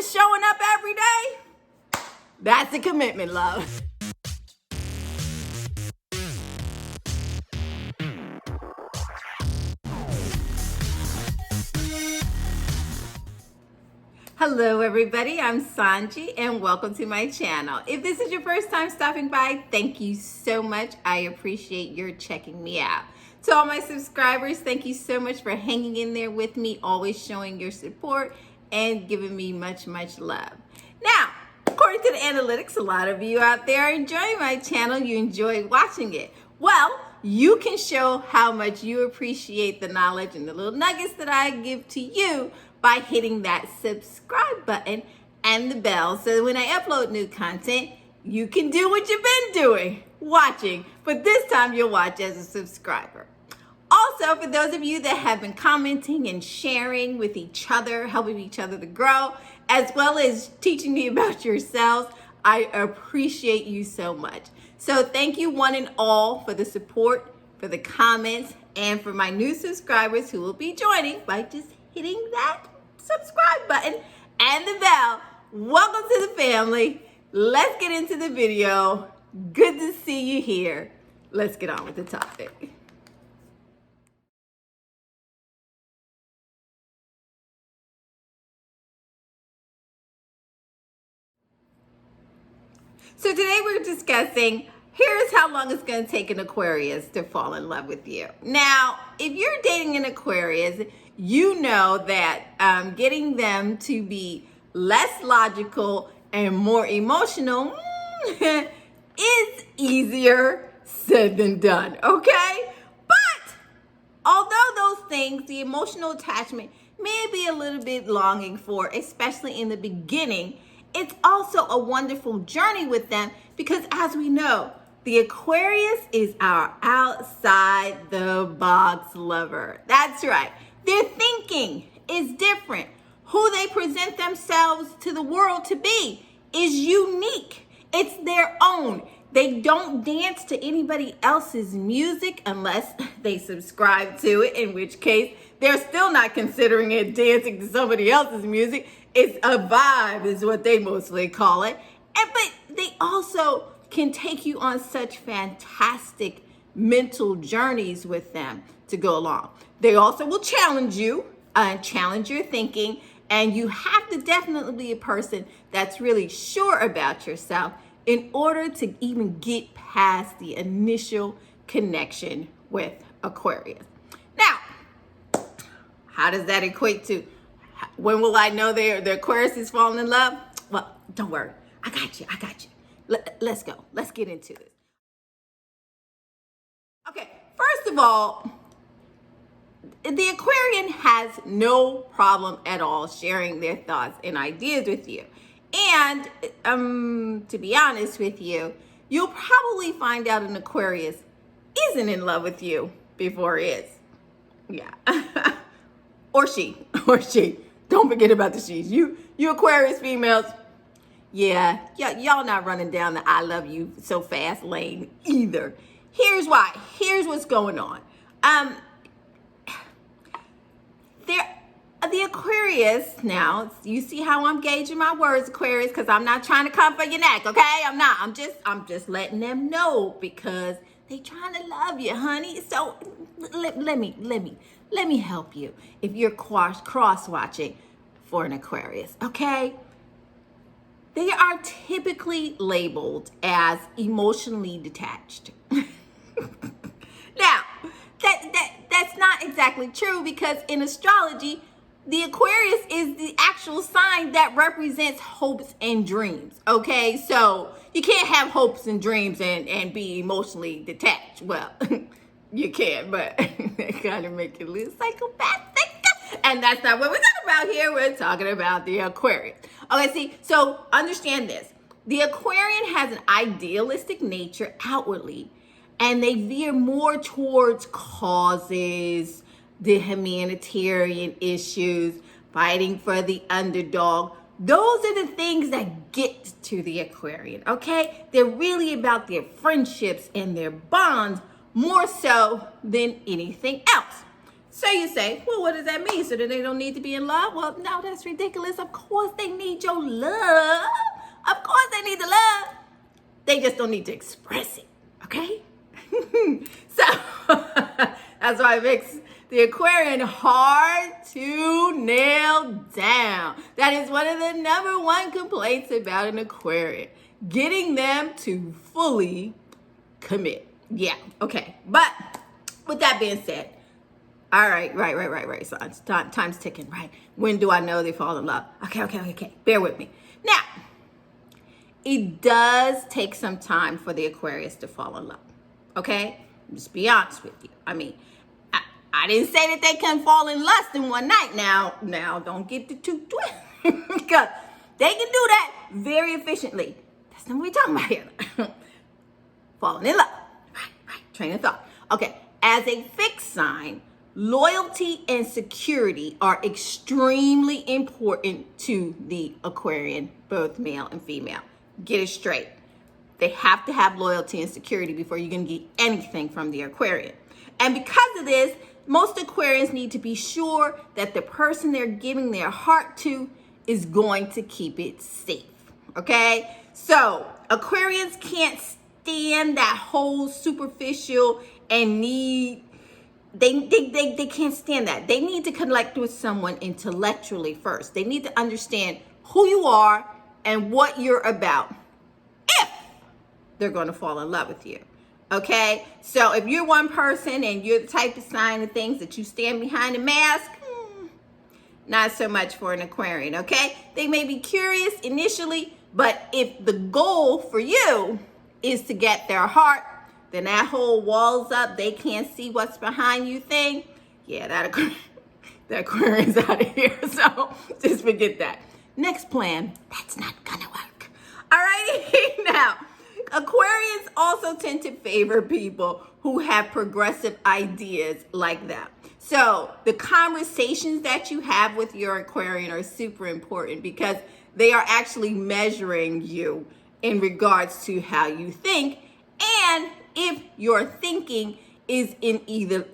just showing up every day, that's a commitment, love. Hello everybody, I'm Sanji and welcome to my channel. If this is your first time stopping by, thank you so much. I appreciate your checking me out. To all my subscribers, thank you so much for hanging in there with me, always showing your support and giving me much love. Now, according to the analytics, a lot of you out there are enjoying my channel. You enjoy watching it. Well, you can show how much you appreciate the knowledge and the little nuggets that I give to you by hitting that subscribe button and the bell so that when I upload new content, you can do what you've been doing, watching, but this time you'll watch as a subscriber. Also, for those of you that have been commenting and sharing with each other, helping each other to grow, as well as teaching me about yourselves, I appreciate you so much. So thank you one and all for the support, for the comments, and for my new subscribers who will be joining by just hitting that subscribe button and the bell. Welcome to the family. Let's get into the video. Good to see you here. Let's get on with the topic. So today we're discussing, here's how long it's going to take an Aquarius to fall in love with you. Now, if you're dating an Aquarius, you know that getting them to be less logical and more emotional is easier said than done, okay? But although those things, the emotional attachment may be a little bit longing for, especially in the beginning, it's also a wonderful journey with them because, as we know, the Aquarius is our outside the box lover. That's right. Their thinking is different. Who they present themselves to the world to be is unique. It's their own. They don't dance to anybody else's music unless they subscribe to it, in which case they're still not considering it dancing to somebody else's music. It's a vibe is what they mostly call it. But they also can take you on such fantastic mental journeys with them to go along. They also will challenge you, challenge your thinking, and you have to definitely be a person that's really sure about yourself in order to even get past the initial connection with Aquarius. Now, how does that equate to when will I know the Aquarius is falling in love? Well, don't worry. I got you. Let's go. Let's get into this. Okay, first of all, the Aquarian has no problem at all sharing their thoughts and ideas with you. And to be honest with you, you'll probably find out an Aquarius isn't in love with you before he is. Yeah. or she. Don't forget about the she's. You Aquarius females, yeah, y'all not running down the I love you so fast lane either. Here's why. Here's what's going on. The Aquarius, now, you see how I'm gauging my words, Aquarius, because I'm not trying to come for your neck, okay? I'm not. I'm just letting them know because they trying to love you, honey. So let me help you if you're cross-watching for an Aquarius, okay? They are typically labeled as emotionally detached. Now, that's not exactly true because in astrology, the Aquarius is the actual sign that represents hopes and dreams, okay? So you can't have hopes and dreams and be emotionally detached. Well, you can, but they kind of make you a little psychopathic. And that's not what we're talking about here. We're talking about the Aquarius. Okay, see, so understand this. The Aquarian has an idealistic nature outwardly, and they veer more towards causes, the humanitarian issues, fighting for the underdog. Those are the things that get to the Aquarian, okay? They're really about their friendships and their bonds more so than anything else. So you say, well, what does that mean? So that they don't need to be in love? Well, no, that's ridiculous. Of course they need your love. Of course they need the love. They just don't need to express it, okay? So that's why it makes the Aquarian hard to nail down. That is one of the number one complaints about an Aquarian. Getting them to fully commit. Yeah, okay. But with that being said, all right, right. So time's ticking, right? When do I know they fall in love? Okay. Bear with me. Now, it does take some time for the Aquarius to fall in love, okay? Just be honest with you. I mean, I didn't say that they can fall in lust in one night. Now, don't get the two twisted because they can do that very efficiently. That's not what we're talking about here. Falling in love, right. Train of thought. Okay, as a fixed sign, loyalty and security are extremely important to the Aquarian, both male and female. Get it straight. They have to have loyalty and security before you can get anything from the Aquarian. And because of this, most Aquarians need to be sure that the person they're giving their heart to is going to keep it safe. Okay? So Aquarians can't stand that whole superficial and need. They can't stand that. They need to connect with someone intellectually first. They need to understand who you are and what you're about if they're going to fall in love with you. Okay? So if you're one person and you're the type of sign of things that you stand behind a mask, not so much for an Aquarian, okay? They may be curious initially, but if the goal for you is to get their heart, then that whole walls up, they can't see what's behind you thing, yeah, that Aquarian's out of here. So just forget that. Next plan, that's not gonna work. All right, now, Aquarians also tend to favor people who have progressive ideas like that. So the conversations that you have with your Aquarian are super important because they are actually measuring you in regards to how you think, and if your thinking is either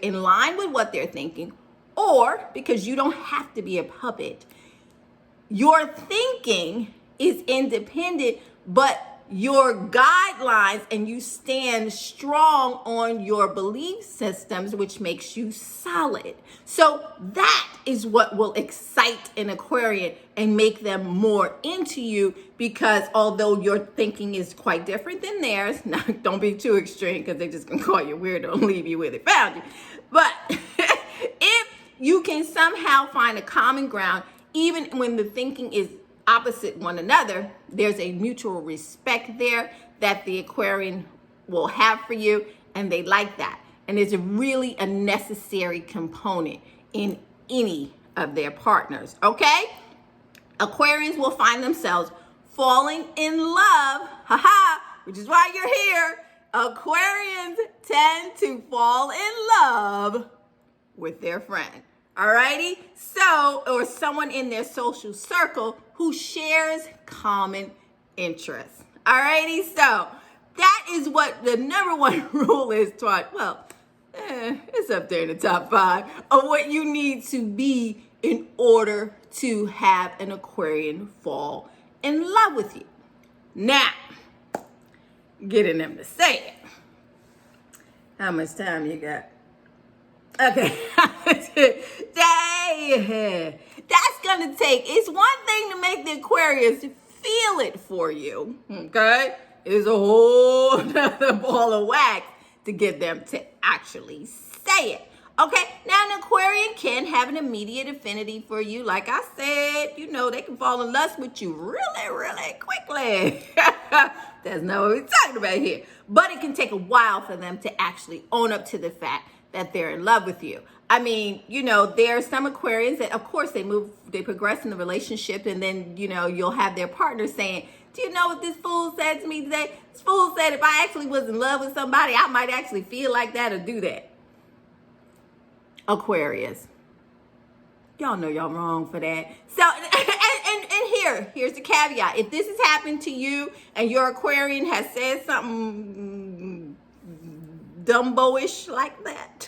in line with what they're thinking, or because you don't have to be a puppet, your thinking is independent, but your guidelines and you stand strong on your belief systems, which makes you solid. So that is what will excite an Aquarian and make them more into you, because although your thinking is quite different than theirs, now don't be too extreme because they're just gonna call you weirdo and leave you where they found you. But if you can somehow find a common ground, even when the thinking is opposite one another, there's a mutual respect there that the Aquarian will have for you, and they like that. And it's really a necessary component in any of their partners, okay? Aquarians will find themselves falling in love, which is why you're here. Aquarians tend to fall in love with their friend. Alrighty, so, or someone in their social circle who shares common interests. Alrighty, so that is what the number one rule is taught. Well, it's up there in the top 5 of what you need to be in order to have an Aquarian fall in love with you. Now, getting them to say it. How much time you got? Okay, that's gonna take, it's one thing to make the Aquarius feel it for you, okay? It's a whole nother ball of wax to get them to actually say it, okay? Now, an Aquarian can have an immediate affinity for you. Like I said, you know, they can fall in lust with you really, really quickly. That's not what we're talking about here. But it can take a while for them to actually own up to the fact that they're in love with you. I mean, you know, there are some Aquarians that, of course, they progress in the relationship, and then, you know, you'll have their partner saying, do you know what this fool said to me today? This fool said if I actually was in love with somebody, I might actually feel like that or do that. Aquarius, y'all know y'all wrong for that. So, and here's the caveat. If this has happened to you and your Aquarian has said something Dumbo-ish like that,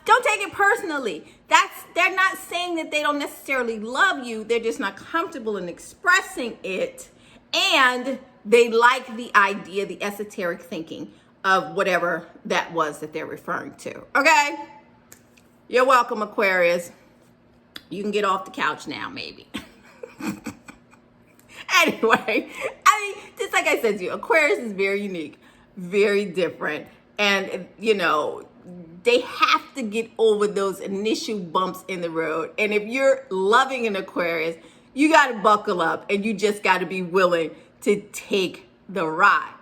Don't take it personally. They're not saying that they don't necessarily love you. They're just not comfortable in expressing it. And they like the idea, the esoteric thinking of whatever that was that they're referring to. Okay? You're welcome, Aquarius. You can get off the couch now, maybe. Anyway, just like I said to you, Aquarius is very unique, very different. And, they have to get over those initial bumps in the road. And if you're loving an Aquarius, you got to buckle up and you just got to be willing to take the ride.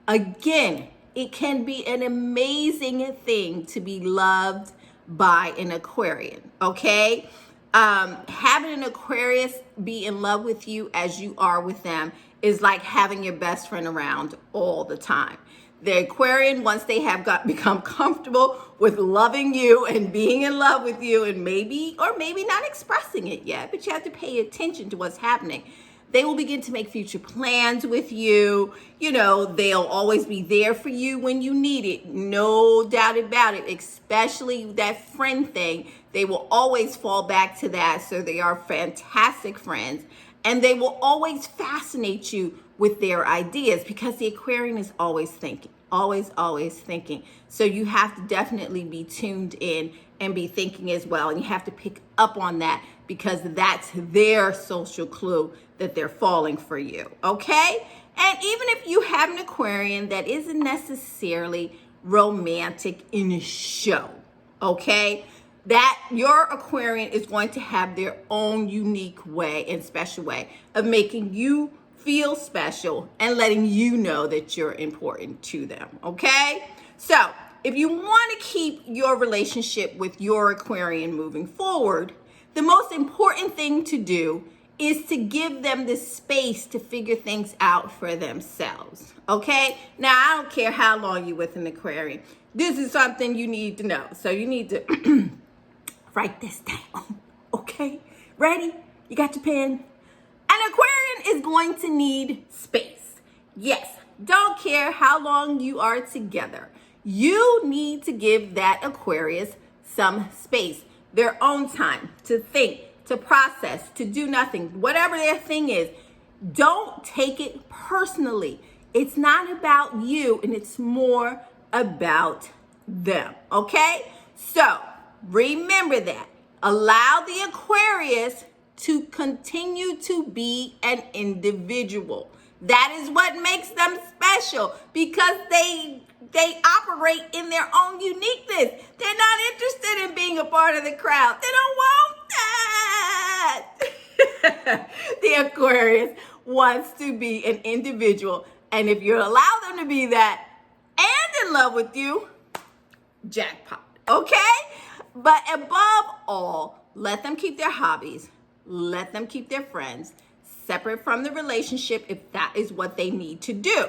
Again, it can be an amazing thing to be loved by an Aquarian, okay? Having an Aquarius be in love with you as you are with them is like having your best friend around all the time. The Aquarian, once they have become comfortable with loving you and being in love with you, and maybe not expressing it yet, but you have to pay attention to what's happening. They will begin to make future plans with you. They'll always be there for you when you need it. No doubt about it, especially that friend thing. They will always fall back to that. So they are fantastic friends. And they will always fascinate you with their ideas because the Aquarian is always thinking, always thinking. So you have to definitely be tuned in and be thinking as well. And you have to pick up on that because that's their social clue that they're falling for you, okay? And even if you have an Aquarian that isn't necessarily romantic in show, okay? That your Aquarian is going to have their own unique way and special way of making you feel special and letting you know that you're important to them, okay? So if you want to keep your relationship with your Aquarian moving forward, the most important thing to do is to give them the space to figure things out for themselves, okay? Now, I don't care how long you're with an Aquarian. This is something you need to know. So you need to write this down, okay? Ready? You got your pen? An Aquarian is going to need space. Yes, don't care how long you are together. You need to give that Aquarius some space, their own time to think, to process, to do nothing, whatever their thing is. Don't take it personally. It's not about you, and it's more about them, okay? So remember that. Allow the Aquarius to continue to be an individual. That is what makes them special because they operate in their own uniqueness. They're not interested in being a part of the crowd. They don't want that. The Aquarius wants to be an individual. And if you allow them to be that and in love with you, jackpot, okay? But above all, let them keep their hobbies. Let them keep their friends separate from the relationship if that is what they need to do.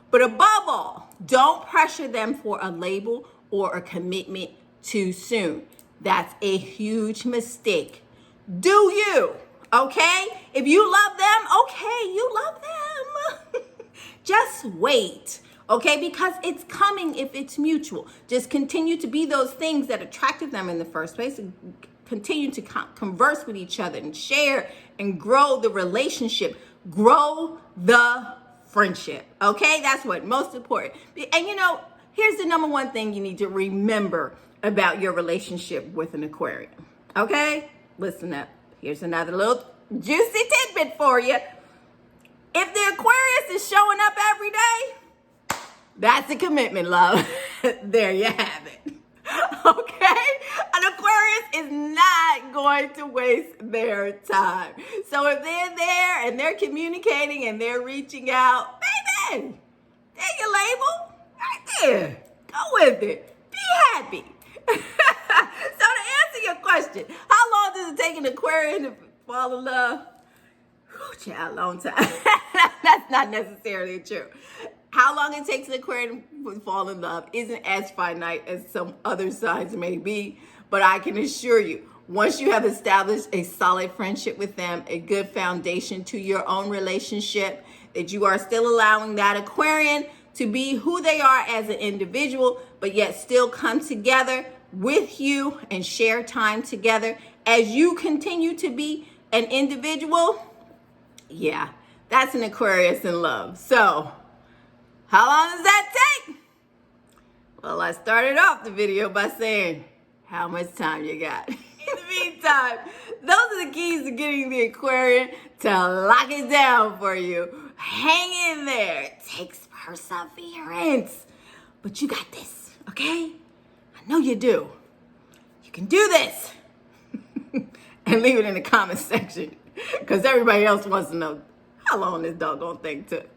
But above all, don't pressure them for a label or a commitment too soon. That's a huge mistake. Do you, okay? If you love them, okay, you love them. Just wait, okay? Because it's coming if it's mutual. Just continue to be those things that attracted them in the first place. Continue to converse with each other and share and grow the relationship. Grow the friendship, okay? That's what most important. And here's the number one thing you need to remember about your relationship with an Aquarian, okay? Listen up. Here's another little juicy tidbit for you. If the Aquarius is showing up every day, that's a commitment, love. There you have it. Okay? An Aquarius is not going to waste their time. So if they're there and they're communicating and they're reaching out, baby, take your label right there. Go with it. Be happy. So to answer your question, how long does it take an Aquarian to fall in love? Child, long time. That's not necessarily true. How long it takes an Aquarian to fall in love isn't as finite as some other signs may be, but I can assure you, once you have established a solid friendship with them, a good foundation to your own relationship, that you are still allowing that Aquarian to be who they are as an individual, but yet still come together, with you and share time together as you continue to be an individual, yeah, that's an Aquarius in love. So, how long does that take? Well, I started off the video by saying, how much time you got? In the meantime, those are the keys to getting the Aquarian to lock it down for you. Hang in there. It takes perseverance. But you got this, okay? I know you do. You can do this. And leave it in the comment section, because everybody else wants to know how long this doggone thing took.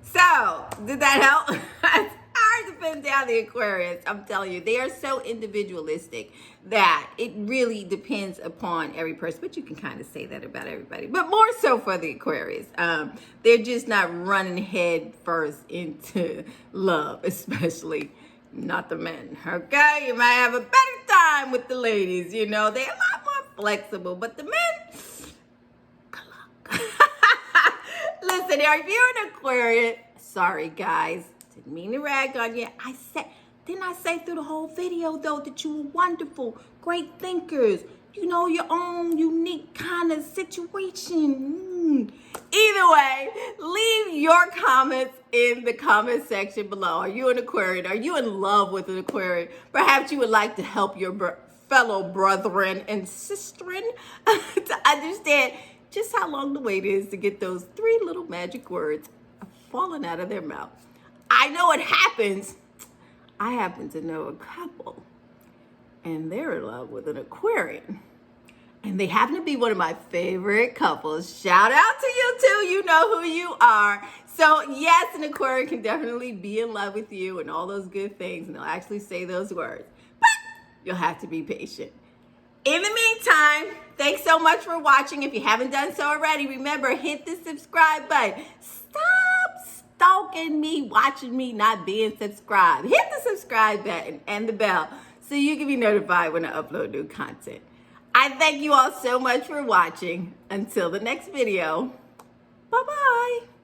So, did that help? It's hard to pin down the Aquarius. I'm telling you, they are so individualistic that it really depends upon every person. But you can kind of say that about everybody. But more so for the Aquarius. They're just not running head first into love, especially not the men. Okay? You might have a better time with the ladies. You know, they're a lot more flexible. But the men, good luck. Listen, if you're an Aquarian, sorry guys, didn't mean to rag on you. Didn't I say through the whole video though that you were wonderful, great thinkers, you know, your own unique kind of situation. Either way, leave your comments in the comment section below. Are you an Aquarian? Are you in love with an Aquarian? Perhaps you would like to help your fellow brethren and sisterin to understand just how long the wait is to get those 3 little magic words falling out of their mouth. I know it happens. I happen to know a couple, and they're in love with an Aquarian. And they happen to be one of my favorite couples. Shout out to you too. You know who you are. So yes, an Aquarian can definitely be in love with you and all those good things, and they'll actually say those words. But you'll have to be patient. In the meantime, thanks so much for watching. If you haven't done so already, remember, hit the subscribe button. Stop stalking me, watching me not being subscribed. Hit the subscribe button and the bell so you can be notified when I upload new content. I thank you all so much for watching. Until the next video, bye-bye.